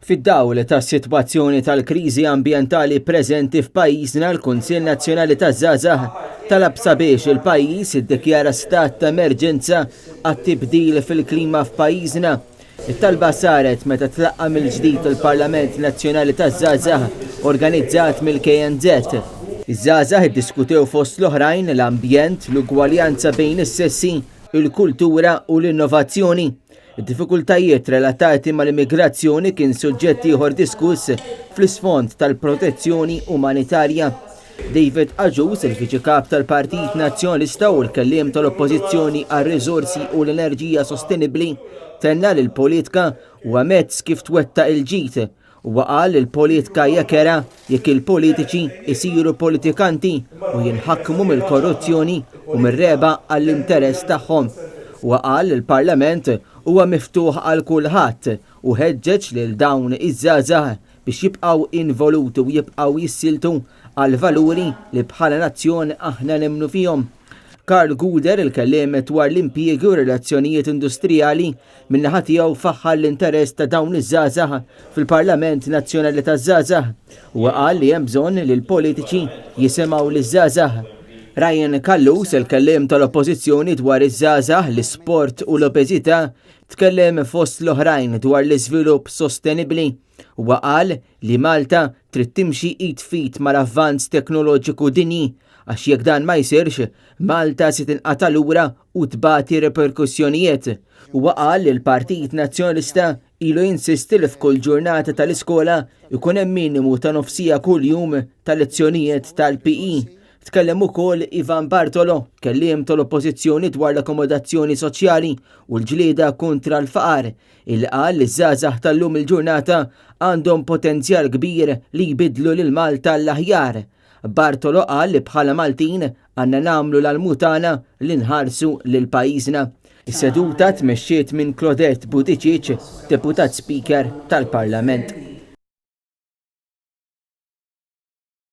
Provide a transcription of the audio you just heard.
Fid-dawl tas-sitwazzjoni tal-kriżi ambjentali preżenti f'pajjiżna, l-Kunsill Nazzjonali taż-Żgħażagħ talab sabiex il-pajjiż iddikjara stat ta' emerġenza għat-tibdil fil-klima f'pajjiżna. It-talba saret meta tlaqqa mill-ġdid il-Parlament Nazzjonali taż-Żgħażagħ organizzat mill-KNZ. Iż-żgħażagħ iddiskutew fost l-oħrajn l-ambjent, l-ugwaljanza bejn is-sessi, il-kultura u l-innovazzjoni. Id-diffikultajiet relatati mal-immigrazzjoni kien suġġett ieħor diskuss fl-isfond tal-protezzjoni umanitarja. David Aġus, il-Viċi Kap tal-Partit Nazzjonalista u l-kelliem tal-Oppożizzjoni għar-riżorsi u l-enerġija sostenibbli, tenna li l-politika huwa mezz kif twettaq il-ġid u qal il-politika jekera jekk il-politiċi isiru politikanti u jinħakkmu mill-korruzzjoni u mir-reba għall-interess tagħhom. U qal il-Parlament huwa miftuħ għal kulħadd u ħeġġeġ lil dawn iż-żgħażagħ biex jibqgħu involuti u jibqgħu jissiltu għal valuri li bħala nazzjon aħna nemmnu fihom. Karl Guder, il-kelliem dwar l-impjiegi u relazzjonijiet industrijali, min-naħa tiegħu faħħal l-interess ta' dawn iż-żgħażagħ fil-Parlament Nazzjonali taż-Żgħażagħ u qal li hemm bżonn li l-politiċi jisimgħu liż-żgħażagħ. Ryan Kallus, il-kelliem tal-Oppożizzjoni dwar iż-żgħażagħ, l-isport u l-obeżità, tkellem fost l-oħrajn dwar l-iżvilupp sostenibbli u qal li Malta trid timxi id fit mal-avvanz teknoloġiku dinji għax jekk dan ma jsirx, Malta se tinqata' lura u tbagħti reperkussjonijiet. U qal li l-Partit Nazzjonalista ilu jinsisti li f'kull ġurnata tal-iskola ikun hemm minimu ta' nofsija kuljum tal-lezzjonijiet tal-PE. Tkellem ukoll Ivan Bartolo, kelliem tal-Oppożizzjoni dwar l-akkomodazzjoni soċjali u l-ġlieda kontra l-faqar, qal li żgħażagħ tal-lum il-ġurnata għandhom potenzjal kbir li jbidlu lil Malta l-aħjar. Bartolo qal li bħala Maltin għandna nagħmlu l-mutana li nħarsu lil pajjiżna. Is-seduta tmexxiet minn Claudette Buttigieg, deputat Speaker tal-Parlament.